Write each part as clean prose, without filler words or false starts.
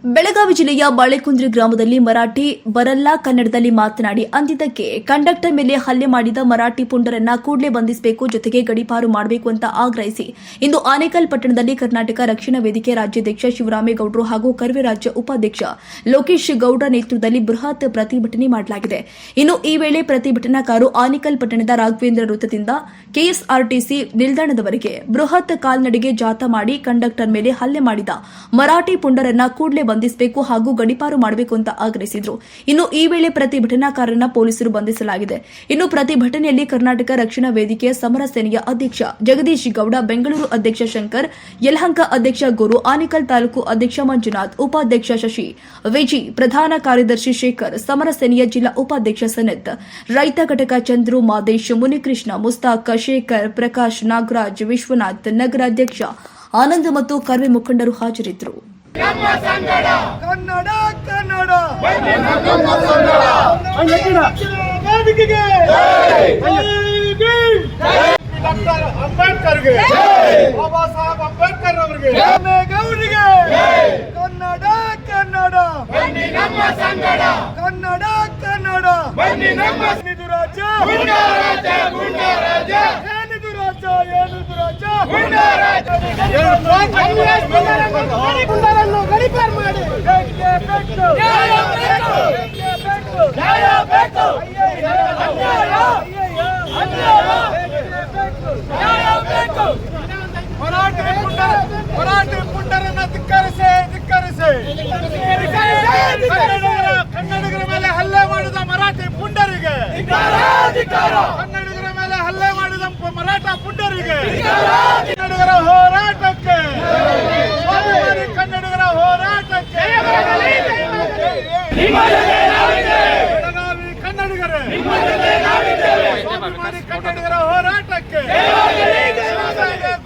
ಬೆಳಗಾವಿ ಜಿಲ್ಲೆಯ ಬಾಳೆಕುಂದ್ರಿ ಗ್ರಾಮದಲ್ಲಿ ಮರಾಠಿ ಬರಲ್ಲ ಕನ್ನಡದಲ್ಲಿ ಮಾತನಾಡಿ ಅಂದಿದ್ದಕ್ಕೆ ಕಂಡಕ್ಟರ್ ಮೇಲೆ ಹಲ್ಲೆ ಮಾಡಿದ ಮರಾಠಿ ಪುಂಡರನ್ನ ಕೂಡಲೇ ಬಂಧಿಸಬೇಕು, ಜೊತೆಗೆ ಗಡೀಪಾರು ಮಾಡಬೇಕು ಅಂತ ಆಗ್ರಹಿಸಿ ಇಂದು ಆನೇಕಲ್ ಪಟ್ಟಣದಲ್ಲಿ ಕರ್ನಾಟಕ ರಕ್ಷಣಾ ವೇದಿಕೆ ರಾಜ್ಯಾಧ್ಯಕ್ಷ ಶಿವರಾಮೇಗೌಡರು ಹಾಗೂ ಕರ್ವೆ ರಾಜ್ಯ ಉಪಾಧ್ಯಕ್ಷ ಲೋಕೇಶ್ ಗೌಡ ನೇತೃತ್ವದಲ್ಲಿ ಬೃಹತ್ ಪ್ರತಿಭಟನೆ ಮಾಡಲಾಗಿದೆ. ಇನ್ನು ಈ ವೇಳೆ ಪ್ರತಿಭಟನಾಕಾರರು ಆನೇಕಲ್ ಪಟ್ಟಣದ ರಾಘವೇಂದ್ರ ವೃತ್ತದಿಂದ ಕೆಎಸ್ಆರ್ಟಿಸಿ ನಿಲ್ದಾಣದವರೆಗೆ ಬೃಹತ್ ಕಾಲ್ನಡಿಗೆ ಜಾಥಾ ಮಾಡಿ ಕಂಡಕ್ಟರ್ ಮೇಲೆ ಹಲ್ಲೆ ಮಾಡಿದ ಮರಾಠಿ ಪುಂಡರನ್ನ ಕೂಡಲೇ ಬಂಧಿಸಬೇಕು ಹಾಗೂ ಗಡೀಪಾರು ಮಾಡಬೇಕು ಅಂತ ಆಗ್ರಹಿಸಿದರು. ಇನ್ನು ಈ ವೇಳೆ ಪ್ರತಿಭಟನಾಕಾರರನ್ನ ಪೊಲೀಸರು ಬಂಧಿಸಲಾಗಿದೆ. ಇನ್ನು ಪ್ರತಿಭಟನೆಯಲ್ಲಿ ಕರ್ನಾಟಕ ರಕ್ಷಣಾ ವೇದಿಕೆಯ ಸಮರ ಸೇನೆಯ ಅಧ್ಯಕ್ಷ ಜಗದೀಶ್ ಗೌಡ, ಬೆಂಗಳೂರು ಅಧ್ಯಕ್ಷ ಶಂಕರ್, ಯಲಹಂಕ ಅಧ್ಯಕ್ಷ ಗುರು, ಆನೇಕಲ್ ತಾಲೂಕು ಅಧ್ಯಕ್ಷ ಮಂಜುನಾಥ್, ಉಪಾಧ್ಯಕ್ಷ ಶಶಿ, ವಿಜಿ, ಪ್ರಧಾನ ಕಾರ್ಯದರ್ಶಿ ಶೇಖರ್, ಸಮರ ಸೇನೆಯ ಜಿಲ್ಲಾ ಉಪಾಧ್ಯಕ್ಷ ಸನತ್, ರೈತ ಘಟಕ ಚಂದ್ರು, ಮಾದೇಶ್, ಮುನಿಕೃಷ್ಣ, ಮುಸ್ತಾಕ್, ಶೇಖರ್, ಪ್ರಕಾಶ್, ನಾಗರಾಜ್, ವಿಶ್ವನಾಥ್, ನಗರಾಧ್ಯಕ್ಷ ಆನಂದ್ ಮತ್ತು ಕರ್ವೆ ಮುಖಂಡರು ಹಾಜರಿದ್ದರು. ಕನ್ನಡ ಕನ್ನಡ ಡಾಕ್ಟರ್ ಅಂಬೇಡ್ಕರ್ಗೆ, ಬಾಬಾ ಸಾಹೇಬ್ ಅಂಬೇಡ್ಕರ್ ಅವರಿಗೆ, ಗೌರಿಗೆ ಕನ್ನಡ ಕನ್ನಡ ಕನ್ನಡ ಕನ್ನಡ ಏನಿದು ರಾಜ್ಯ ಏನಿದು ರಾಜ್ಯ ಏನಿದು ರಾಜ್ಯ ಗಡೀಪಾರು ಮಾಡಿ ಮರಾಠಿ ಪುಂಡರನ್ನ ಧಿಕ್ಕರಿಸಿ ಕನ್ನಡಿಗರ ಮೇಲೆ ಹಲ್ಲೆ ಮಾಡಿದ ಮರಾಠಿ ಪುಂಡರಿಗೆ, ಕನ್ನಡಿಗರ ಮೇಲೆ ಹಲ್ಲೆ ಮಾಡಿದ ಮರಾಠ ಪುಂಡರಿಗೆ, ಕನ್ನಡಿಗರ ಹೋರಾಟಕ್ಕೆ, ಕನ್ನಡಿಗರ ಹೋರಾಟಕ್ಕೆ, ಬೆಳಗಾವಿ ಕನ್ನಡಿಗರೇ, ಸ್ವಾಭಿಮಾನಿ ಕನ್ನಡಿಗರ ಹೋರಾಟಕ್ಕೆ,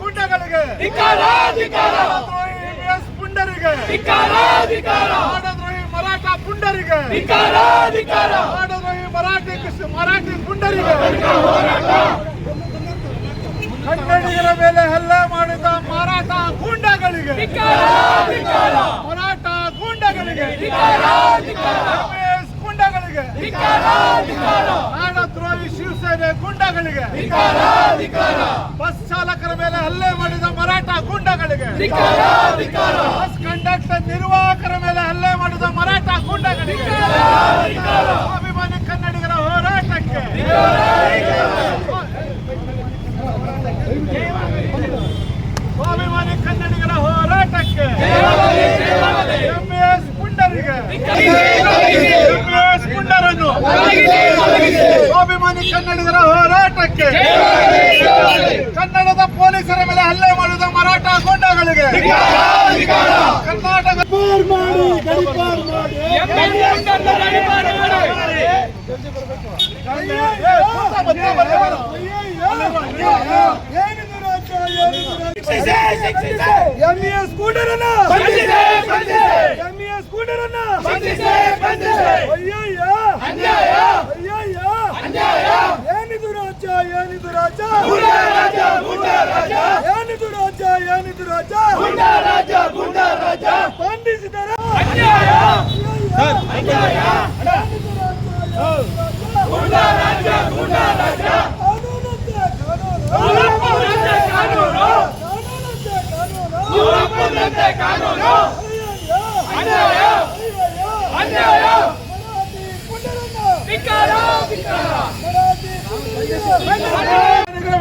ಗುಂಡಗಳಿಗೆ, ಪುಂಡರಿಗೆ, ಮಾಡದ್ರೋಹಿ ಮರಾಠ ಪುಂಡರಿಗೆ, ಮಾಡದ್ರೋಹಿ ಮರಾಠಿ ಪುಂಡರಿಗೆ, ಕನ್ನಡಿಗರ ಮೇಲೆ ಹಲ್ಲೆ ಮಾಡಿದ ಮರಾಠ ಗೂಂಡಗಳಿಗೆ, ಮರಾಠ ಗೂಂಡಗಳಿಗೆ, ಗೂಂಡಗಳಿಗೆ, ನಾಡದ್ರೋಹಿ ಶಿವಸೇನೆ ಗೂಂಡಗಳಿಗೆ, ಬಸ್ ಚಾಲಕರ ಮೇಲೆ ಹಲ್ಲೆ ಮಾಡಿದ ಮರಾಠ ಗೂಂಡಗಳಿಗೆ, ಬಸ್ ಕಂಡಕ್ಟರ್ ನಿರ್ವಾಹಕರ ಮೇಲೆ ಹಲ್ಲೆ ಮಾಡಿದ ಮರಾಠ ಗೂಂಡಗಳಿಗೆ, ಸ್ವಾಭಿಮಾನಿ ಕನ್ನಡಿಗರ ಹೋರಾಟಕ್ಕೆ, ಸ್ವಾಭಿಮಾನಿ ಕನ್ನಡಿಗರ ಹೋರಾಟಕ್ಕೆ, ಎಂಎಸ್ ಪುಂಡರಿಗೆ, ಎಂಎಸ್ ಪುಂಡರನ್ನು ಸ್ವಾಭಿಮಾನಿ ಕನ್ನಡಿಗರ ಹೋರಾಟಕ್ಕೆ, ಕನ್ನಡದ ಪೊಲೀಸರ ಮೇಲೆ ಹಲ್ಲೆ ಮಾಡಿದ ಮರಾಠ ಗೂಂಡಗಳಿಗೆ, ಕರ್ನಾಟಕ ಎಂಇಎಸ್ ಸ್ಕೂಟರನ್ನ ಎಂಇಎಸ್ ಸ್ಕೂಟರನ್ನ ಏನಿದು ರಾಜ್ಯ ಏನಿದು ರಾಜ್ಯ ಏನಿದು ರಾಜ್ಯ ಏನಿದು ರಾಜ್ಯ ಬಂಧಿಸಿದರ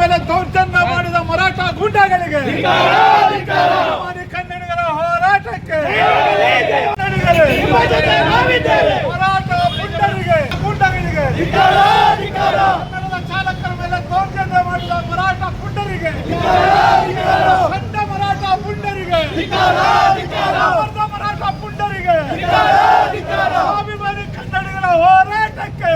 ಮೇಲೆ ದೌರ್ಜನ್ಯ ಮಾಡಿದ ಮರಾಠ ಗೂಂಡಗಳಿಗೆ, ಕನ್ನಡಿಗರ ಹೋರಾಟಕ್ಕೆ, ಮರಾಠ ಪುಂಡರಿಗೆ ಗೂಂಡಗಳಿಗೆ, ಕನ್ನಡದ ಚಾಲಕರ ಮೇಲೆ ದೌರ್ಜನ್ಯ ಮಾಡಿದ ಮರಾಠ ಪುಂಡರಿಗೆ, ಖಂಡ ಮರಾಠ ಪುಂಡರಿಗೆ, ಮರಾಠ ಪುಂಡರಿಗೆ, ಸ್ವಾಭಿಮಾನಿ ಕನ್ನಡಿಗರ ಹೋರಾಟಕ್ಕೆ,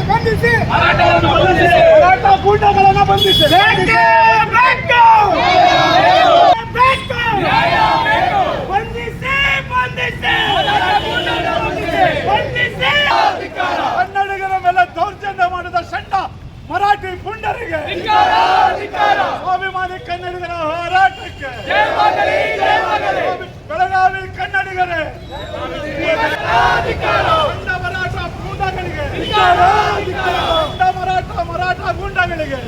ಬಂಧಿಸಿ ಮರಾಠ ಗೂಂಡಗಳನ್ನು ಬಂಧಿಸಿ, ಕನ್ನಡಿಗರ ಮೇಲೆ ದೌರ್ಜನ್ಯ ಮಾಡಿದ ಷಂಡ ಮರಾಠಿ ಪುಂಡರಿಗೆ ಸ್ವಾಭಿಮಾನಿ ಕನ್ನಡಿಗರ ಹೋರಾಟಕ್ಕೆ ಬೆಳಗಾವಿ ಕನ್ನಡಿಗರೇ ಮರಾಠ ಗೂಂಡಗಳಿಗೆ ಮರಾಠ ಗೂಂಡಗಳಿಗೆ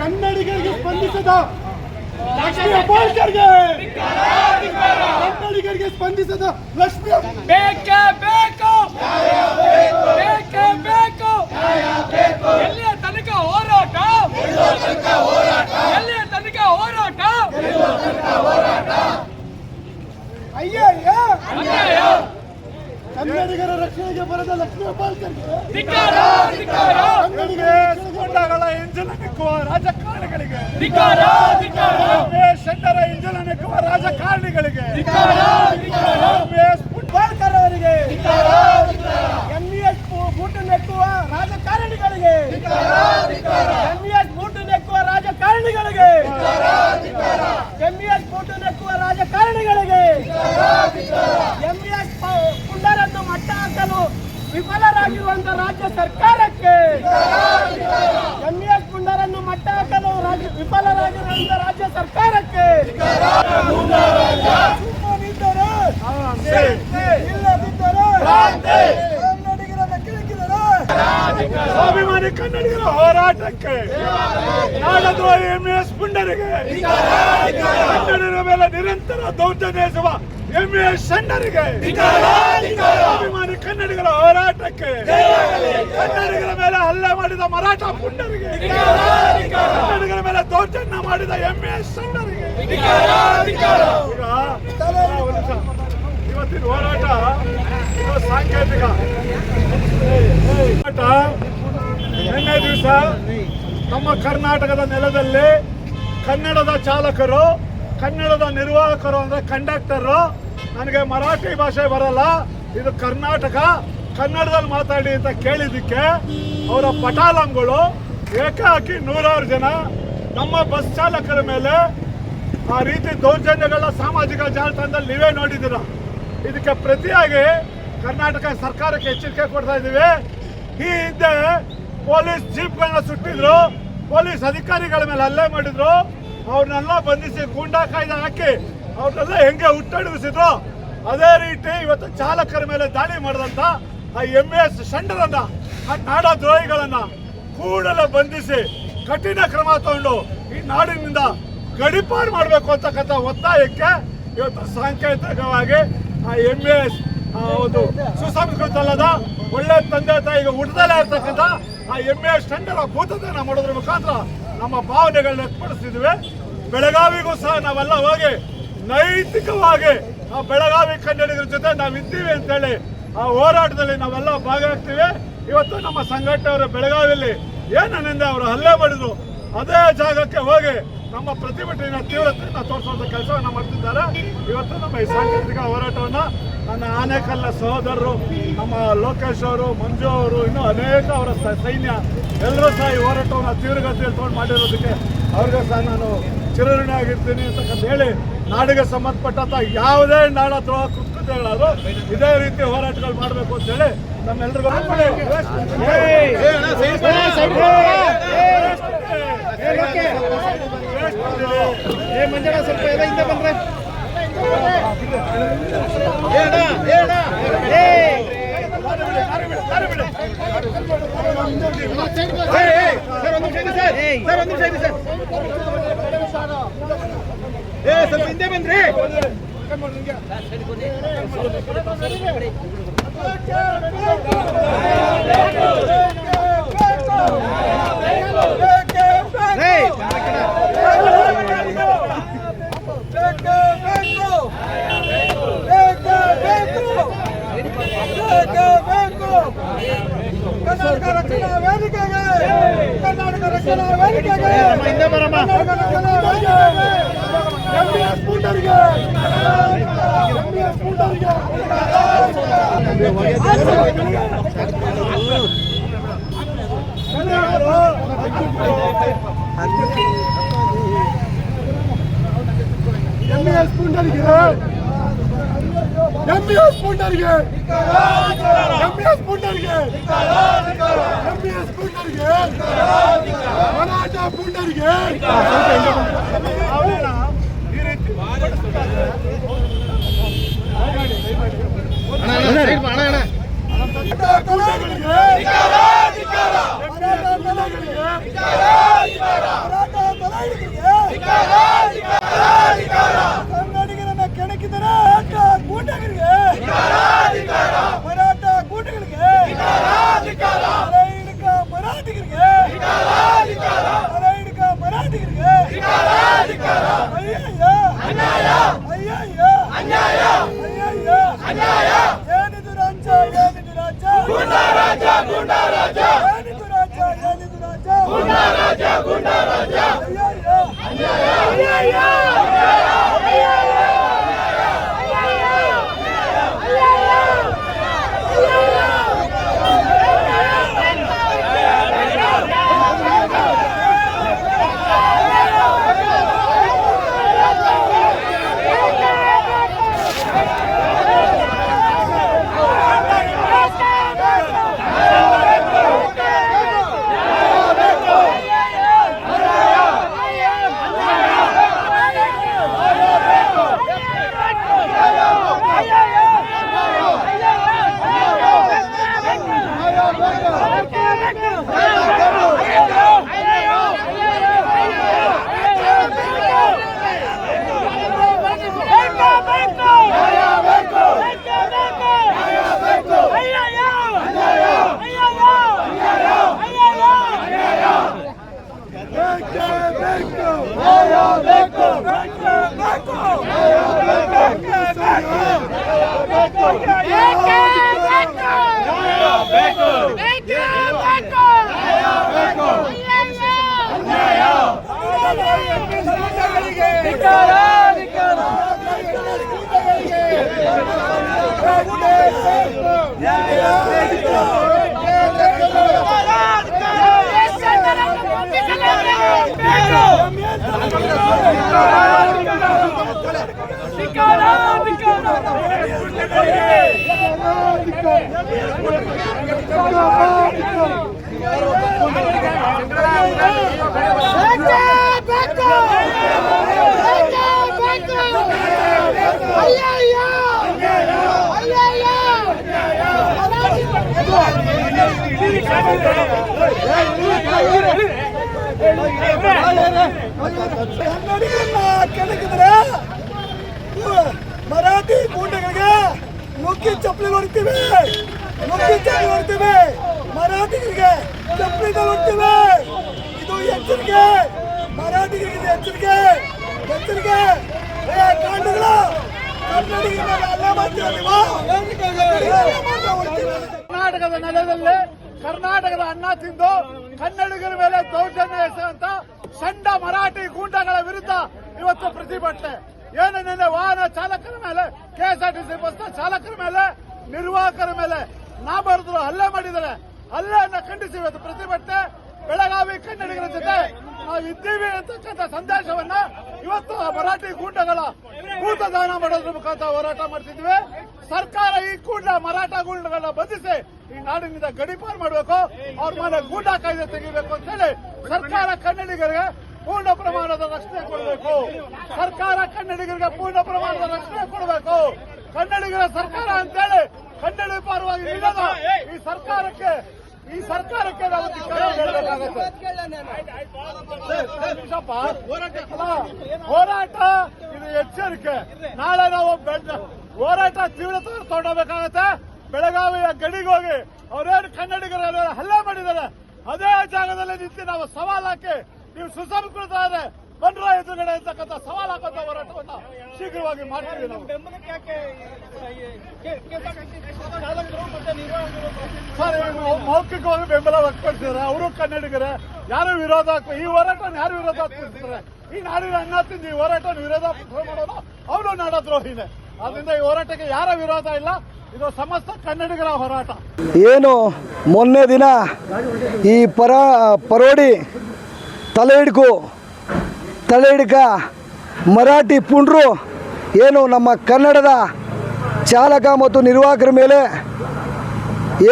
ಕನ್ನಡಿಗರಿಗೆ ಸ್ಪಂದಿಸದ ಲಕ್ಷ್ಮೀ ಹೆಬ್ಬಾಳ್ಕರ್ಗೆ ಕನ್ನಡಿಗರಿಗೆ ಸ್ಪಂದಿಸದ ಲಕ್ಷ್ಮೀ ಬೇಕೇ ಬೇಕು ಬೇಕೇ ಬೇಕು ಎಲ್ಲಿಯ ತನಕ ಹೋರಾಟ ಎಲ್ಲಿಯ ತನಕ ಹೋರಾಟ ಅಯ್ಯಯ್ಯ ಅನ್ಯಾಯ ಕನ್ನಡಿಗರ ರಕ್ಷಣೆಗೆ ಬರದ ಲಕ್ಷ್ಮೀ ಹೆಬ್ಬಾಳ್ಕರ್ಗೆ ಧಿಕ್ಕಾರ ಧಿಕ್ಕಾರ ಗೂಂಡಾಗಳ ಎಂಜಲ ನೆಕ್ಕುವ ರಾಜಕಾರಣಿಗಳಿಗೆ ಧಿಕ್ಕಾರ ಧಿಕ್ಕಾರ ಶೆಟ್ಟರ ಎಂಜಲ ನೆಕ್ಕುವ ರಾಜಕಾರಣಿಗಳಿಗೆ ಹೆಬ್ಬಾಳ್ಕರ್ ಅವರಿಗೆ ಎಂಇಎಸ್ ಬೂಟು ನೆಕ್ಕುವ ರಾಜಕಾರಣಿಗಳಿಗೆ ಎಂಇಎಸ್ ಬೂಟು ನೆಕ್ಕುವ ರಾಜಕಾರಣಿಗಳಿಗೆ ಎಂಇಎಸ್ ಬೂಟು ನೆಕ್ಕುವ ರಾಜಕಾರಣಿಗಳಿಗೆ ಎಂಇಎಸ್ ಪುಂಡರನ್ನು ಮಟ್ಟ ಹಾಕಲು ವಿಫಲರಾಗಿರುವಂತಹ ರಾಜ್ಯ ಸರ್ಕಾರಕ್ಕೆ ಎಂಇಎಸ್ ಪುಂಡರನ್ನು ಮಟ್ಟ ಹಾಕಲು ವಿಫಲರಾಗಿರುವಂತಹ ರಾಜ್ಯ ಸರ್ಕಾರಕ್ಕೆ ಸ್ವಾಭಿಮಾನಿ ಕನ್ನಡಿಗರ ಹೋರಾಟಕ್ಕೆ ನಾಡದ್ರೋಹಿ ಎಂಇಎಸ್ ಪುಂಡರಿಗೆ ಕನ್ನಡಿಗರ ಮೇಲೆ ನಿರಂತರ ದೌರ್ಜನ್ಯ ಎಸಗುವ ಎಂಇಎಸ್ ಷಂಡರಿಗೆ ಸ್ವಾಭಿಮಾನಿ ಕನ್ನಡಿಗರ ಹೋರಾಟಕ್ಕೆ ಕನ್ನಡಿಗರ ಮೇಲೆ ಹಲ್ಲೆ ಮಾಡಿದ ಮರಾಠ ಪುಂಡರಿಗೆ ಕನ್ನಡಿಗರ ಮೇಲೆ ದೌರ್ಜನ್ಯ ಮಾಡಿದ ಎಂಇಎಸ್ ಷಂಡರಿಗೆ ಇವತ್ತಿನ ಹೋರಾಟ ಇದು ಸಾಂಕೇತಿಕ ಹೋರಾಟ. ನಿನ್ನೆ ದಿವಸ ನಮ್ಮ ಕರ್ನಾಟಕದ ನೆಲದಲ್ಲಿ ಕನ್ನಡದ ಚಾಲಕರು ಕನ್ನಡದ ನಿರ್ವಾಹಕರು ಅಂದ್ರೆ ಕಂಡಕ್ಟರು ನನಗೆ ಮರಾಠಿ ಭಾಷೆ ಬರಲ್ಲ, ಇದು ಕರ್ನಾಟಕ, ಕನ್ನಡದಲ್ಲಿ ಮಾತಾಡಿ ಅಂತ ಕೇಳಿದ್ದಕ್ಕೆ ಅವರ ಪಟಾಲಂಗಳು ಏಕಾಕಿ 100 ಜನ ನಮ್ಮ ಬಸ್ ಚಾಲಕರ ಮೇಲೆ ಆ ರೀತಿ ದೌರ್ಜನ್ಯಗಳ ಸಾಮಾಜಿಕ ಜಾಲತಾಣದಲ್ಲಿ ನೀವೇ ನೋಡಿದ್ದೀರ. ಇದಕ್ಕೆ ಪ್ರತಿಯಾಗಿ ಕರ್ನಾಟಕ ಸರ್ಕಾರಕ್ಕೆ ಎಚ್ಚರಿಕೆ ಕೊಡ್ತಾ ಇದ್ದೀವಿ. ಈ ಹಿಂದೆ ಪೊಲೀಸ್ ಜೀಪ್ಗಳನ್ನ ಸುಟ್ಟಿದ್ರು, ಪೊಲೀಸ್ ಅಧಿಕಾರಿಗಳ ಮೇಲೆ ಹಲ್ಲೆ ಮಾಡಿದ್ರು, ಅವ್ರನ್ನೆಲ್ಲ ಬಂಧಿಸಿ ಗೂಂಡಾ ಕಾಯ್ದೆ ಹಾಕಿ ಅವ್ರನ್ನೆಲ್ಲ ಹೆಂಗೆ ಹುಟ್ಟಡಗಿಸಿದ್ರು, ಅದೇ ರೀತಿ ಇವತ್ತು ಚಾಲಕರ ಮೇಲೆ ದಾಳಿ ಮಾಡಿದಂತ ಆ ಎಂಇಎಸ್ ಷಂಡರನ್ನ, ಆ ನಾಡ ದ್ರೋಹಿಗಳನ್ನ ಕೂಡಲೇ ಬಂಧಿಸಿ ಕಠಿಣ ಕ್ರಮ ತಗೊಂಡು ಈ ನಾಡಿನಿಂದ ಗಡಿಪಾರು ಮಾಡಬೇಕು ಅಂತಕ್ಕಂಥ ಒತ್ತಾಯಕ್ಕೆ ಇವತ್ತು ಸಾಂಕೇತಿಕವಾಗಿ ಆ ಎಂಇಎಸ್ ಒಂದು ಸುಸಂಸ್ಕೃತ ಅಲ್ಲದ ಒಳ್ಳೆ ತಂದೆ ತಾಯಿಗೆ ಹುಟ್ಟದಲ್ಲೇ ಇರ್ತಕ್ಕಂಥ ಆ ಎಂಇಎಸ್ ಷಂಡರ ಭೂತತೆಯನ್ನು ಮಾಡೋದ್ರ ಮುಖಾಂತರ ನಮ್ಮ ಭಾವನೆಗಳನ್ನ ವ್ಯಕ್ತಪಡಿಸ್ತಿದ್ವಿ. ಬೆಳಗಾವಿಗೂ ಸಹ ನಾವೆಲ್ಲ ಹೋಗಿ ನೈತಿಕವಾಗಿ ಆ ಬೆಳಗಾವಿ ಕನ್ನಡಿಗರ ಜೊತೆ ನಾವಿದ್ದೀವಿ ಅಂತೇಳಿ ಆ ಹೋರಾಟದಲ್ಲಿ ನಾವೆಲ್ಲ ಭಾಗವಹಿಸ್ತೀವಿ. ಇವತ್ತು ನಮ್ಮ ಸಂಘಟನೆಯವರು ಬೆಳಗಾವಿಯಲ್ಲಿ ಏನನ್ನಿಂದ ಅವರು ಹಲ್ಲೆ ಮಾಡಿದ್ರು ಅದೇ ಜಾಗಕ್ಕೆ ಹೋಗಿ ನಮ್ಮ ಪ್ರತಿಭಟನೆಯ ತೀವ್ರತೆಯನ್ನು ತೋರಿಸುವಂತ ಕೆಲಸವನ್ನ ಮಾಡ್ತಿದ್ದಾರೆ. ಇವತ್ತು ನಮ್ಮ ಈ ಸಾಂಕೇತಿಕ ಹೋರಾಟವನ್ನ ನನ್ನ ಆನೇಕಲ್ನ ಸಹೋದರರು, ನಮ್ಮ ಲೋಕೇಶ್ ಅವರು, ಮಂಜು ಅವರು, ಇನ್ನೂ ಅನೇಕ ಅವರ ಸೈನ್ಯ ಎಲ್ಲರೂ ಸಹ ಈ ಹೋರಾಟವನ್ನು ತೀವ್ರಗತಿಯಲ್ಲಿ ತಗೊಂಡು ಮಾಡಿರೋದಕ್ಕೆ ಅವ್ರಿಗೆ ಸಹ ನಾನು ಚಿರಋಣಿ ಆಗಿರ್ತೀನಿ ಅಂತಕ್ಕಂತ ಹೇಳಿ, ನಾಡಿಗೆ ಸಂಬಂಧಪಟ್ಟಂತ ಯಾವುದೇ ನಾಡ ದ್ರೋಹ ಕೃತ್ಯಗಳಾದರೂ ಇದೇ ರೀತಿ ಹೋರಾಟಗಳು ಮಾಡಬೇಕು ಅಂತ ಹೇಳಿ ನಮ್ಮೆಲ್ಲರಿಗೂ ಮಂಜಣ್ಣ ಸ್ವಲ್ಪ ಎಲ್ಲ ಹಿಂದೆ ಬಂದ್ರೆ ಸ್ವಲ್ಪ ಹಿಂದೆ ಬಂದ್ರಿ. ಕರ್ನಾಟಕ ರಕ್ಷಣಾ ವೇದಿಕೆಗೆ, ಕರ್ನಾಟಕ ರಕ್ಷಣಾ ವೇದಿಕೆಗೆ, ಹಿಂದೆ ಬರಮ್ಮ. ಎಂಇಎಸ್ ಪುಂಡರಿಗೆ, ಎಂಇಎಸ್ ಪುಂಡರಿಗೆ. ಎಂಇಎಸ್ ಪುಂಡರಿಗೆ, ಎಂಇಎಸ್ ಪುಂಡರಿಗೆ, ಪುಂಡರಿಗೆ ಅವೇನ ಈ ರೀತಿ ಕನ್ನಡಿಗರನ್ನ ಕೆಣಕಿದರೆ ಗೂಂಡಗಳಿಗೆ ಮರಾಠ ಗೂಂಡಗಳಿಗೆ ಮರಾಠಿಗರಿಗೆ ಮರಾಠಿಗರಿಗೆ ಏನಿದು ರಾಜ್ಯ ಏನಿದು ರಾಜ್ಯ ಏನಿದು ರಾಜ್ಯ ಏನಿದು ರಾಜ್ಯ ಕೆಣಕಿದ್ರೆ ಮರಾಠಿ ಗೂಂಡಗಳಿಗೆ ನುಗ್ಗಿ ಚಪ್ಪಲಿ ಹೊಡಿತೀವಿ ಮರಾಠಿಗರಿಗೆ ಚಪ್ಪಲಿ ಹೊಡಿತೀವಿ. ಇದು ಎಚ್ಚರಿಕೆ, ಮರಾಠಿಗರಿಗೆ ಎಚ್ಚರಿಕೆ. ಕಾಂಡಗಳ ಕರ್ನಾಟಕದ ನೆಲದಲ್ಲಿ ಕರ್ನಾಟಕದ ಅನ್ನ ತಿಂದು ಕನ್ನಡಿಗರ ಮೇಲೆ ದೌರ್ಜನ್ಯ ಎಸೆಯುವಂತ ಸಂಡ ಮರಾಠಿ ಗೂಂಡಗಳ ವಿರುದ್ಧ ಇವತ್ತು ಪ್ರತಿಭಟನೆ. ಏನು ನಿನ್ನೆ ವಾಹನ ಚಾಲಕರ ಮೇಲೆ, ಕೆಎಸ್ಆರ್ಟಿಸಿ ಬಸ್ ಚಾಲಕರ ಮೇಲೆ, ನಿರ್ವಾಹಕರ ಮೇಲೆ ನಾಮರ್ದರು ಹಲ್ಲೆ ಮಾಡಿದ್ದಾರೆ. ಹಲ್ಲೆಯನ್ನ ಖಂಡಿಸಿ ಇವತ್ತು ಪ್ರತಿಭಟನೆ. ಬೆಳಗಾವಿ ಕನ್ನಡಿಗರ ಜೊತೆ ನಾವು ಇದ್ದೀವಿ ಅಂತಕ್ಕಂಥ ಸಂದೇಶವನ್ನ ಇವತ್ತು ಮರಾಠಿ ಗೂಂಡಗಳ ಭೂತದಾನ ಮಾಡೋದ್ರ ಮುಖಾಂತರ ಹೋರಾಟ ಮಾಡ್ತಿದ್ವಿ. ಸರ್ಕಾರ ಈ ಕೂಡಲ ಮರಾಠ ಗೂಂಡಗಳನ್ನ ಬಂಧಿಸಿ ಈ ನಾಡಿನಿಂದ ಗಡೀಪಾರು ಮಾಡಬೇಕು, ಅವ್ರ ಮನೆ ಗೂಂಡ ಕಾಯ್ದೆ ತೆಗಿಬೇಕು ಅಂತ ಹೇಳಿ ಸರ್ಕಾರ ಕನ್ನಡಿಗರಿಗೆ ಪೂರ್ಣ ಪ್ರಮಾಣದ ರಕ್ಷಣೆ ಕೊಡಬೇಕು. ಕನ್ನಡಿಗರ ಸರ್ಕಾರ ಅಂತೇಳಿ ಕನ್ನಡ ಪರವಾಗಿ ನಿಲ್ಲದ ಈ ಸರ್ಕಾರಕ್ಕೆ ನಾವು ಧಿಕ್ಕಾರ ಹೇಳಬೇಕಾಗುತ್ತೆ. ಹೋರಾಟ ಇದು ಎಚ್ಚರಿಕೆ. ನಾಳೆ ನಾವು ಹೋರಾಟ ತೀವ್ರತೆ ತಗೊಂಡೋಗ್ಬೇಕಾಗತ್ತೆ. ಬೆಳಗಾವಿಯ ಗಡಿಗೆ ಹೋಗಿ ಅವರೇನು ಕನ್ನಡಿಗರ ಹಲ್ಲೆ ಮಾಡಿದ್ದಾರೆ ಅದೇ ಜಾಗದಲ್ಲಿ ನಿಂತು ನಾವು ಸವಾಲ್ ಹಾಕಿ, ನೀವು ಸುಸಂಸ್ಕೃತ ಆದರೆ ಬಂದ್ರ ಎದುರುಗಡೆ ಇರ್ತಕ್ಕಂಥ ಸವಾಲ್ ಹಾಕುವಂತ ಹೋರಾಟವನ್ನು ಶೀಘ್ರವಾಗಿ ಮಾಡ್ತೀವಿ. ನಾವು ಸರ್ ಮೌಖಿಕವಾಗಿ ಬೆಂಬಲ ವ್ಯಕ್ತಪಡಿಸಿದ್ದಾರೆ. ಅವರು ಕನ್ನಡಿಗರೇ, ಯಾರು ವಿರೋಧ ಈ ಹೋರಾಟವನ್ನು ಯಾರು ವಿರೋಧ ಪಡಿಸ್ತಾರೆ? ಈ ನಾಡಿನ ಅನ್ನ ತಿಂದು ಈ ಹೋರಾಟವನ್ನು ವಿರೋಧ ಮಾಡೋದು ಅವನು ನಾಡದ್ರೋಹಿನೇ. ಅದರಿಂದ ಈ ಹೋರಾಟಕ್ಕೆ ಯಾರ ವಿರೋಧ ಇಲ್ಲ, ಇದು ಸಮಸ್ತ ಕನ್ನಡಿಗರ ಹೋರಾಟ. ಏನು ಮೊನ್ನೆ ದಿನ ಈ ಪರೋಡಿ ತಲೆ ಹಿಡ್ಕ ಮರಾಠಿ ಪುಂಡ್ರು ಏನು ನಮ್ಮ ಕನ್ನಡದ ಚಾಲಕ ಮತ್ತು ನಿರ್ವಾಹಕರ ಮೇಲೆ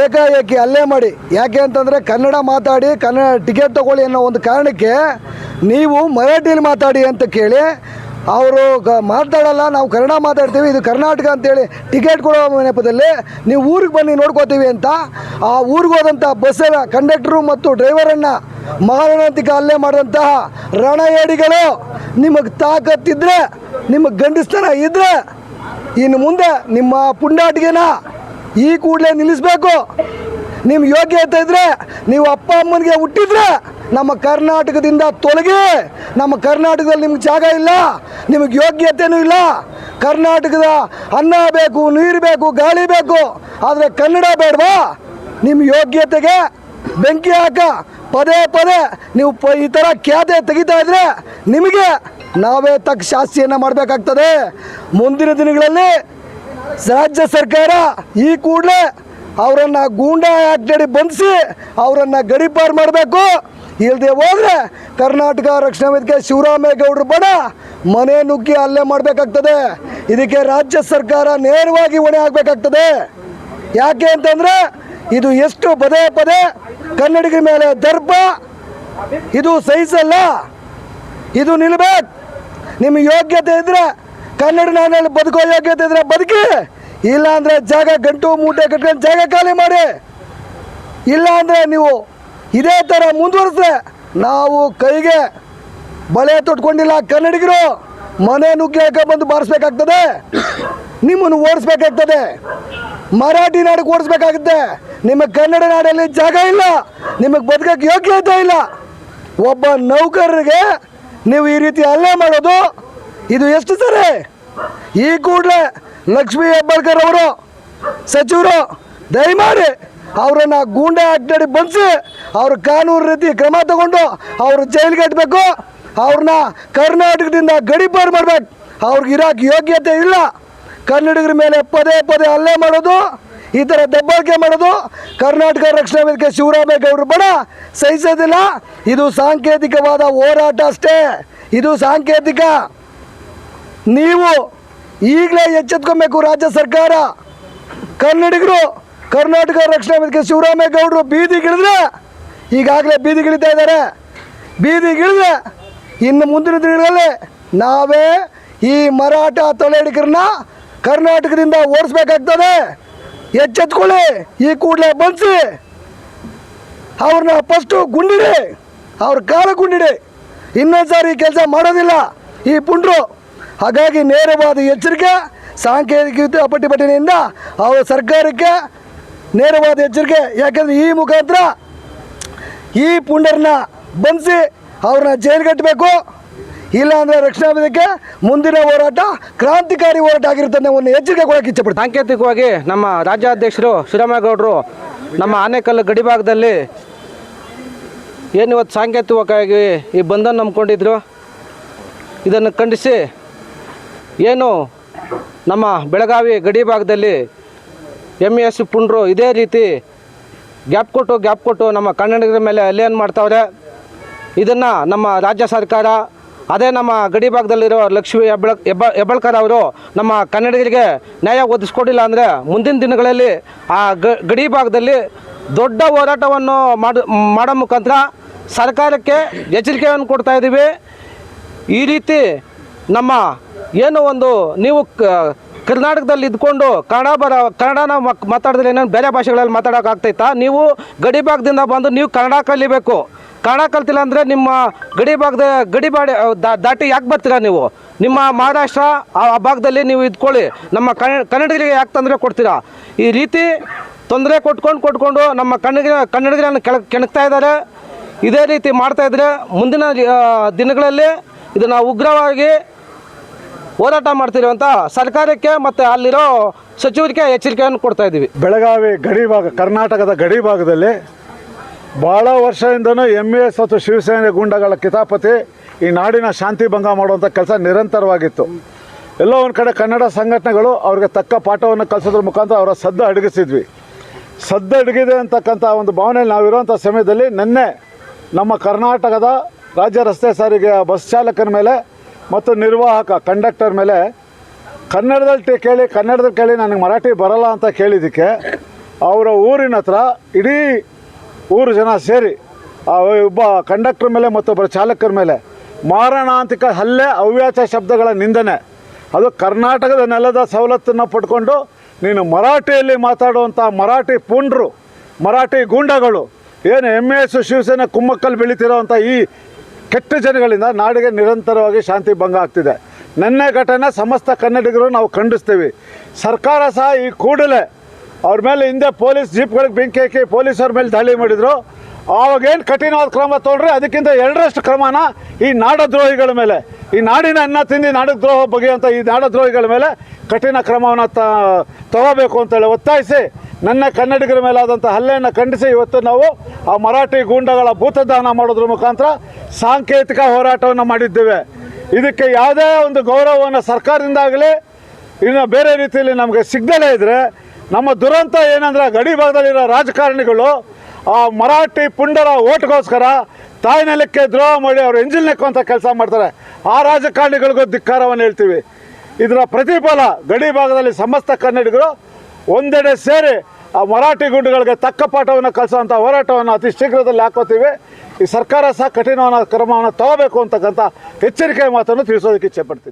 ಏಕಾಏಕಿ ಹಲ್ಲೆ ಮಾಡಿ, ಯಾಕೆ ಅಂತಂದರೆ ಕನ್ನಡ ಮಾತಾಡಿ ಕನ್ನಡ ಟಿಕೆಟ್ ತೊಗೊಳ್ಳಿ ಅನ್ನೋ ಒಂದು ಕಾರಣಕ್ಕೆ ನೀವು ಮರಾಠಿಯಲ್ಲಿ ಮಾತಾಡಿ ಅಂತ ಕೇಳಿ ಅವರು ಮಾತಾಡಲ್ಲ, ನಾವು ಕನ್ನಡ ಮಾತಾಡ್ತೀವಿ, ಇದು ಕರ್ನಾಟಕ ಅಂತೇಳಿ ಟಿಕೆಟ್ ಕೊಡೋ ನೆಪದಲ್ಲಿ ನೀವು ಊರಿಗೆ ಬನ್ನಿ ನೋಡ್ಕೋತೀವಿ ಅಂತ ಆ ಊರಿಗೆ ಹೋದಂಥ ಬಸ್ಸರ ಕಂಡಕ್ಟ್ರು ಮತ್ತು ಡ್ರೈವರನ್ನು ಮಾರಣಾಂತಿಕ ಹಲ್ಲೆ ಮಾಡಿದಂತಹ ರಣಯೇಡಿಗಳು, ನಿಮಗೆ ತಾಕತ್ತಿದ್ರೆ, ನಿಮಗೆ ಗಂಡಸ್ತನ ಇದ್ದರೆ ಇನ್ನು ಮುಂದೆ ನಿಮ್ಮ ಪುಂಡಾಟಿಗೆನ ಈ ಕೂಡಲೇ ನಿಲ್ಲಿಸಬೇಕು. ನಿಮ್ಮ ಯೋಗ್ಯತೆ ಇದ್ದರೆ, ನೀವು ಅಪ್ಪ ಅಮ್ಮನಿಗೆ ಹುಟ್ಟಿದ್ರೆ ನಮ್ಮ ಕರ್ನಾಟಕದಿಂದ ತೊಲಗಿ. ನಮ್ಮ ಕರ್ನಾಟಕದಲ್ಲಿ ನಿಮ್ಗೆ ಜಾಗ ಇಲ್ಲ, ನಿಮಗೆ ಯೋಗ್ಯತೆಯೂ ಇಲ್ಲ. ಕರ್ನಾಟಕದ ಅನ್ನ ಬೇಕು, ನೀರು ಬೇಕು, ಗಾಳಿ ಬೇಕು, ಆದರೆ ಕನ್ನಡ ಬೇಡವಾ? ನಿಮ್ಮ ಯೋಗ್ಯತೆಗೆ ಬೆಂಕಿ ಹಾಕ. ಪದೇ ಪದೇ ನೀವು ಈ ಥರ ಖ್ಯಾತೆ ತೆಗಿತಾ ಇದ್ರೆ ನಿಮಗೆ ನಾವೇ ತಕ್ಕ ಶಾಸ್ತಿಯನ್ನು ಮಾಡಬೇಕಾಗ್ತದೆ. ಮುಂದಿನ ದಿನಗಳಲ್ಲಿ ರಾಜ್ಯ ಸರ್ಕಾರ ಈ ಕೂಡಲೇ ಅವರನ್ನು ಗೂಂಡಾ ಆ್ಯಕ್ಟಡಿ ಬಂಧಿಸಿ ಅವರನ್ನು ಗಡೀಪಾರು ಮಾಡಬೇಕು. ಇಲ್ಲದೆ ಹೋದರೆ ಕರ್ನಾಟಕ ರಕ್ಷಣಾ ವೇದಿಕೆ ಶಿವರಾಮೇಗೌಡರು ಬಡ ಮನೆ ನುಗ್ಗಿ ಹಲ್ಲೆ ಮಾಡಬೇಕಾಗ್ತದೆ. ಇದಕ್ಕೆ ರಾಜ್ಯ ಸರ್ಕಾರ ನೇರವಾಗಿ ಹೊಣೆ ಆಗಬೇಕಾಗ್ತದೆ. ಯಾಕೆ ಅಂತಂದರೆ ಇದು ಎಷ್ಟು ಪದೇ ಪದೇ ಕನ್ನಡಿಗರ ಮೇಲೆ ದರ್ಪ, ಇದು ಸಹಿಸಲ್ಲ, ಇದು ನಿಲ್ಲಬೇಕು. ನಿಮ್ಮ ಯೋಗ್ಯತೆ ಇದ್ದರೆ, ಕನ್ನಡ ನಾಡಿನಲ್ಲಿ ಬದುಕೋ ಯೋಗ್ಯತೆ ಇದ್ದರೆ ಬದುಕಿ, ಇಲ್ಲ ಅಂದರೆ ಜಾಗ ಗಂಟು ಮೂಟೆ ಕಟ್ಕೊಂಡು ಜಾಗ ಖಾಲಿ ಮಾಡಿ. ಇಲ್ಲ ಅಂದರೆ ನೀವು ಇದೇ ಥರ ಮುಂದುವರಿಸಿದ್ರೆ ನಾವು ಕೈಗೆ ಬಳೆ ತೊಟ್ಕೊಂಡಿಲ್ಲ ಕನ್ನಡಿಗರು ಮನೆ ನುಗ್ಗಿ ಬಂದು ಬಾರಿಸ್ಬೇಕಾಗ್ತದೆ, ನಿಮ್ಮನ್ನು ಓಡಿಸ್ಬೇಕಾಗ್ತದೆ, ಮರಾಠಿ ನಾಡಿಗೆ ಓಡಿಸ್ಬೇಕಾಗುತ್ತೆ. ನಿಮಗೆ ಕನ್ನಡ ನಾಡಲ್ಲಿ ಜಾಗ ಇಲ್ಲ, ನಿಮಗೆ ಬದುಕಕ್ಕೆ ಯೋಗ್ಯತೆ ಇಲ್ಲ. ಒಬ್ಬ ನೌಕರರಿಗೆ ನೀವು ಈ ರೀತಿ ಹಲ್ಲೆ ಮಾಡೋದು ಇದು ಎಷ್ಟು ಸರಿ? ಈ ಕೂಡಲೇ ಲಕ್ಷ್ಮೀ ಹೆಬ್ಬಾಳ್ಕರ್ ಅವರು ಸಚಿವರು ದಯಮಾಡಿ ಅವರನ್ನು ಗೂಂಡಾ ಆ್ಯಕ್ಟಡಿ ಬಂಧಿಸಿ ಅವ್ರ ಕಾನೂನು ರೀತಿ ಕ್ರಮ ತಗೊಂಡು ಅವರು ಜೈಲಿಗೆ ಕಟ್ಟಬೇಕು. ಅವ್ರನ್ನ ಕರ್ನಾಟಕದಿಂದ ಗಡೀಪಾರು ಮಾಡ್ಬೇಕು. ಅವ್ರಿಗೆ ಇರೋಕ್ಕೆ ಯೋಗ್ಯತೆ ಇಲ್ಲ. ಕನ್ನಡಿಗರ ಮೇಲೆ ಪದೇ ಪದೇ ಹಲ್ಲೆ ಮಾಡೋದು, ಈ ಥರ ದಬ್ಬಾಳಿಕೆ ಮಾಡೋದು ಕರ್ನಾಟಕ ರಕ್ಷಣಾ ವೇದಿಕೆ ಶಿವರಾಮೇಗೌಡರು ಬಡ ಸಹಿಸೋದಿಲ್ಲ. ಇದು ಸಾಂಕೇತಿಕವಾದ ಹೋರಾಟ ಅಷ್ಟೇ, ಇದು ಸಾಂಕೇತಿಕ. ನೀವು ಈಗಲೇ ಎಚ್ಚೆತ್ಕೊಬೇಕು. ರಾಜ್ಯ ಸರ್ಕಾರ, ಕನ್ನಡಿಗರು, ಕರ್ನಾಟಕ ರಕ್ಷಣಾ ವೇದಿಕೆ ಶಿವರಾಮೇಗೌಡರು ಬೀದಿಗಿಳಿದ್ರೆ, ಈಗಾಗಲೇ ಬೀದಿಗಿಳಿತಾ ಇದ್ದಾರೆ, ಬೀದಿಗಿಳಿದ್ರೆ ಇನ್ನು ಮುಂದಿನ ದಿನಗಳಲ್ಲಿ ನಾವೇ ಈ ಮರಾಠ ತೊಳೆಡಿಗರನ್ನ ಕರ್ನಾಟಕದಿಂದ ಓಡಿಸ್ಬೇಕಾಗ್ತದೆ. ಎಚ್ಚೆತ್ಕೊಳ್ಳಿ. ಈ ಕೂಡಲೇ ಬಂಧಿಸಿ ಅವ್ರನ್ನ ಫಸ್ಟು ಗುಂಡಿಡಿ, ಅವ್ರ ಕಾಲ ಗುಂಡಿಡಿ. ಇನ್ನೊಂದು ಸಾರಿ ಕೆಲಸ ಮಾಡೋದಿಲ್ಲ ಈ ಪುಂಡ್ರು. ಹಾಗಾಗಿ ನೇರವಾದ ಎಚ್ಚರಿಕೆ, ಸಾಂಕೇತಿಕ ಪ್ರತಿಭಟನೆಯಿಂದ ಅವರ ಸರ್ಕಾರಕ್ಕೆ ನೇರವಾದ ಎಚ್ಚರಿಕೆ. ಯಾಕಂದರೆ ಈ ಮುಖಾಂತರ ಈ ಪುಂಡರನ್ನ ಬಂಧಿಸಿ ಅವ್ರನ್ನ ಜೈಲಿಗಟ್ಟಬೇಕು. ಇಲ್ಲ ಅಂದರೆ ರಕ್ಷಣಾ ವೇದಿಕೆ ಮುಂದಿನ ಹೋರಾಟ ಕ್ರಾಂತಿಕಾರಿ ಹೋರಾಟ ಆಗಿರುತ್ತೆ ಒಂದು ಎಚ್ಚರಿಕೆ ಕೊಡೋಕೆ ಇಚ್ಛೆಪಡ್ತೀನಿ. ಸಾಂಕೇತಿಕವಾಗಿ ನಮ್ಮ ರಾಜ್ಯಾಧ್ಯಕ್ಷರು ಶಿವರಾಮೇಗೌಡರು ನಮ್ಮ ಆನೇಕಲ್ಲು ಗಡಿಭಾಗದಲ್ಲಿ ಏನಿವತ್ತು ಸಾಂಕೇತಿಕವಾಗಿ ಈ ಬಂಧನ ನಂಬ್ಕೊಂಡಿದ್ರು, ಇದನ್ನು ಖಂಡಿಸಿ ಏನು ನಮ್ಮ ಬೆಳಗಾವಿ ಗಡಿಭಾಗದಲ್ಲಿ MES ಪುಂಡ್ರು ಇದೇ ರೀತಿ ಗ್ಯಾಪ್ ಕೊಟ್ಟು ನಮ್ಮ ಕನ್ನಡಿಗರ ಮೇಲೆ ಹಲ್ಲೆಯನ್ನು ಮಾಡ್ತಾವ್ರೆ. ಇದನ್ನು ನಮ್ಮ ರಾಜ್ಯ ಸರ್ಕಾರ, ಅದೇ ನಮ್ಮ ಗಡಿ ಭಾಗದಲ್ಲಿರೋ ಲಕ್ಷ್ಮೀ ಹೆಬ್ಬಾಳ್ಕರ್ ಅವರು ನಮ್ಮ ಕನ್ನಡಿಗರಿಗೆ ನ್ಯಾಯ ಒದಗಿಸ್ಕೊಡಿಲ್ಲ ಅಂದರೆ ಮುಂದಿನ ದಿನಗಳಲ್ಲಿ ಆ ಗಡಿ ಭಾಗದಲ್ಲಿ ದೊಡ್ಡ ಹೋರಾಟವನ್ನು ಮಾಡೋ ಮುಖಾಂತರ ಸರ್ಕಾರಕ್ಕೆ ಎಚ್ಚರಿಕೆಯನ್ನು ಕೊಡ್ತಾ ಇದ್ದೀವಿ. ಈ ರೀತಿ ನಮ್ಮ ಏನು ಒಂದು ನೀವು ಕರ್ನಾಟಕದಲ್ಲಿ ಇದ್ಕೊಂಡು ಕನ್ನಡನ ಮಾತಾಡಿದ್ರೆ ಏನೇನು ಬೇರೆ ಭಾಷೆಗಳಲ್ಲಿ ಮಾತಾಡೋಕ್ಕಾಗ್ತೈತಾ? ನೀವು ಗಡಿ ಭಾಗದಿಂದ ಬಂದು ನೀವು ಕನ್ನಡ ಕಲಿಬೇಕು. ಕನ್ನಡ ಕಲ್ತಿಲ್ಲ ಅಂದರೆ ನಿಮ್ಮ ಗಡಿ ದಾಟಿ ಯಾಕೆ ಬರ್ತೀರಾ ನೀವು? ನಿಮ್ಮ ಮಹಾರಾಷ್ಟ್ರ ಆ ಭಾಗದಲ್ಲಿ ನೀವು ಇದ್ಕೊಳ್ಳಿ, ನಮ್ಮ ಕನ್ನಡಿಗರಿಗೆ ಯಾಕೆ ತೊಂದರೆ ಕೊಡ್ತೀರಾ? ಈ ರೀತಿ ತೊಂದರೆ ಕೊಟ್ಕೊಂಡು ನಮ್ಮ ಕನ್ನಡಿಗರನ್ನು ಕೆಣಕ್ತಾ ಇದ್ದಾರೆ. ಇದೇ ರೀತಿ ಮಾಡ್ತಾಯಿದ್ರೆ ಮುಂದಿನ ದಿನಗಳಲ್ಲಿ ಇದನ್ನು ಉಗ್ರವಾಗಿ ಹೋರಾಟ ಮಾಡ್ತೀವಿ ಅಂತ ಸರ್ಕಾರಕ್ಕೆ ಮತ್ತು ಅಲ್ಲಿರೋ ಸಚಿವರಿಗೆ ಎಚ್ಚರಿಕೆಯನ್ನು ಕೊಡ್ತಾ ಇದ್ದೀವಿ. ಬೆಳಗಾವಿ ಗಡಿಭಾಗ, ಕರ್ನಾಟಕದ ಗಡಿಭಾಗದಲ್ಲಿ ಭಾಳ ವರ್ಷದಿಂದನೂ MES ಮತ್ತು ಶಿವಸೇನೆ ಗೂಂಡಗಳ ಕಿತಾಪತಿ ಈ ನಾಡಿನ ಶಾಂತಿ ಭಂಗ ಮಾಡುವಂಥ ಕೆಲಸ ನಿರಂತರವಾಗಿತ್ತು. ಎಲ್ಲೋ ಒಂದು ಕಡೆ ಕನ್ನಡ ಸಂಘಟನೆಗಳು ಅವ್ರಿಗೆ ತಕ್ಕ ಪಾಠವನ್ನು ಕಲಿಸೋದ್ರ ಮುಖಾಂತರ ಅವರ ಸದ್ದು ಅಡಗಿಸಿದ್ವಿ. ಸದ್ದು ಅಡಗಿದೆ ಅಂತಕ್ಕಂಥ ಒಂದು ಭಾವನೆಯಲ್ಲಿ ನಾವಿರುವಂಥ ಸಮಯದಲ್ಲಿ ನಿನ್ನೆ ನಮ್ಮ ಕರ್ನಾಟಕದ ರಾಜ್ಯ ರಸ್ತೆ ಸಾರಿಗೆ ಬಸ್ ಚಾಲಕನ ಮೇಲೆ ಮತ್ತು ನಿರ್ವಾಹಕ ಕಂಡಕ್ಟರ್ ಮೇಲೆ ಕನ್ನಡದಲ್ಲಿ ಕೇಳಿ ನನಗೆ ಮರಾಠಿ ಬರಲ್ಲ ಅಂತ ಕೇಳಿದ್ದಕ್ಕೆ ಅವರ ಊರಿನ ಹತ್ರ ಇಡೀ ಊರು ಜನ ಸೇರಿ ಆ ಒಬ್ಬ ಕಂಡಕ್ಟರ್ ಮೇಲೆ ಮತ್ತೊಬ್ಬರ ಚಾಲಕರ ಮೇಲೆ ಮಾರಣಾಂತಿಕ ಹಲ್ಲೆ, ಅವ್ಯಾಚ ಶಬ್ದಗಳ ನಿಂದನೆ. ಅದು ಕರ್ನಾಟಕದ ನೆಲದ ಸವಲತ್ತನ್ನು ಪಡ್ಕೊಂಡು ನೀನು ಮರಾಠಿಯಲ್ಲಿ ಮಾತಾಡುವಂಥ ಮರಾಠಿ ಪುಂಡ್ರು, ಮರಾಠಿ ಗೂಂಡಗಳು ಏನು MS ಶಿವಸೇನೆ ಕುಮ್ಮಕ್ಕಲ್ಲಿ ಬೆಳೀತಿರೋವಂಥ ಈ ಕೆಟ್ಟ ಜನಗಳಿಂದ ನಾಡಿಗೆ ನಿರಂತರವಾಗಿ ಶಾಂತಿ ಭಂಗ ಆಗ್ತಿದೆ. ನೆನ್ನೆ ಘಟನೆ ಸಮಸ್ತ ಕನ್ನಡಿಗರು ನಾವು ಖಂಡಿಸ್ತೀವಿ. ಸರ್ಕಾರ ಸಹ ಈ ಕೂಡಲೇ ಅವ್ರ ಮೇಲೆ ಹಿಂದೆ ಪೊಲೀಸ್ ಜೀಪ್ಗಳಿಗೆ ಬೆಂಕಿ ಹಾಕಿ ಪೊಲೀಸವ್ರ ಮೇಲೆ ದಾಳಿ ಮಾಡಿದರು. ಆವಾಗೇನು ಕಠಿಣವಾದ ಕ್ರಮ ತೊಗೊಂಡ್ರೆ ಅದಕ್ಕಿಂತ 2ರಷ್ಟು ಕ್ರಮನ ಈ ನಾಡದ್ರೋಹಿಗಳ ಮೇಲೆ, ಈ ನಾಡಿನ ಅನ್ನ ತಿಂದು ನಾಡದ್ರೋಹ ಬಗೆಯುವಂಥ ಈ ನಾಡದ್ರೋಹಿಗಳ ಮೇಲೆ ಕಠಿಣ ಕ್ರಮವನ್ನು ತಗೋಬೇಕು ಅಂತೇಳಿ ಒತ್ತಾಯಿಸಿ ನನ್ನ ಕನ್ನಡಿಗರ ಮೇಲಾದಂಥ ಹಲ್ಲೆಯನ್ನು ಖಂಡಿಸಿ ಇವತ್ತು ನಾವು ಆ ಮರಾಠಿ ಗೂಂಡಗಳ ಭೂತದಾನ ಮಾಡೋದ್ರ ಮುಖಾಂತರ ಸಾಂಕೇತಿಕ ಹೋರಾಟವನ್ನು ಮಾಡಿದ್ದೇವೆ. ಇದಕ್ಕೆ ಯಾವುದೇ ಒಂದು ಗೌರವವನ್ನು ಸರ್ಕಾರದಿಂದ ಆಗಲಿ ಇನ್ನು ಬೇರೆ ರೀತಿಯಲ್ಲಿ ನಮಗೆ ಸಿಗದಲೇ ಇದ್ದರೆ ನಮ್ಮ ದುರಂತ ಏನಂದರೆ ಗಡಿ ಭಾಗದಲ್ಲಿರೋ ರಾಜಕಾರಣಿಗಳು ಆ ಮರಾಠಿ ಪುಂಡರ ಓಟ್ಗೋಸ್ಕರ ತಾಯ್ನೆಲಕ್ಕೆ ದ್ರೋಹ ಮಾಡಿ ಅವರು ಎಂಜಿಲ್ ನೆಕ್ಕುವಂಥ ಕೆಲಸ ಮಾಡ್ತಾರೆ. ಆ ರಾಜಕಾರಣಿಗಳಿಗೂ ಧಿಕ್ಕಾರವನ್ನು ಹೇಳ್ತೀವಿ. ಇದರ ಪ್ರತಿಫಲ ಗಡಿ ಭಾಗದಲ್ಲಿ ಸಮಸ್ತ ಕನ್ನಡಿಗರು ಒಂದೆಡೆ ಸೇರಿ ಆ ಮರಾಠಿ ಗುಂಡುಗಳಿಗೆ ತಕ್ಕ ಪಾಠವನ್ನು ಕಲಿಸುವಂಥ ಹೋರಾಟವನ್ನು ಅತಿ ಶೀಘ್ರದಲ್ಲಿ ಹಾಕೋತೀವಿ. ಈ ಸರ್ಕಾರ ಸಹ ಕಠಿಣವಾದ ಕ್ರಮವನ್ನು ತಗೋಬೇಕು ಅಂತಕ್ಕಂಥ ಎಚ್ಚರಿಕೆ ಮಾತನ್ನು ತಿಳಿಸೋದಕ್ಕೆ ಇಚ್ಛೆಪಡ್ತೀನಿ.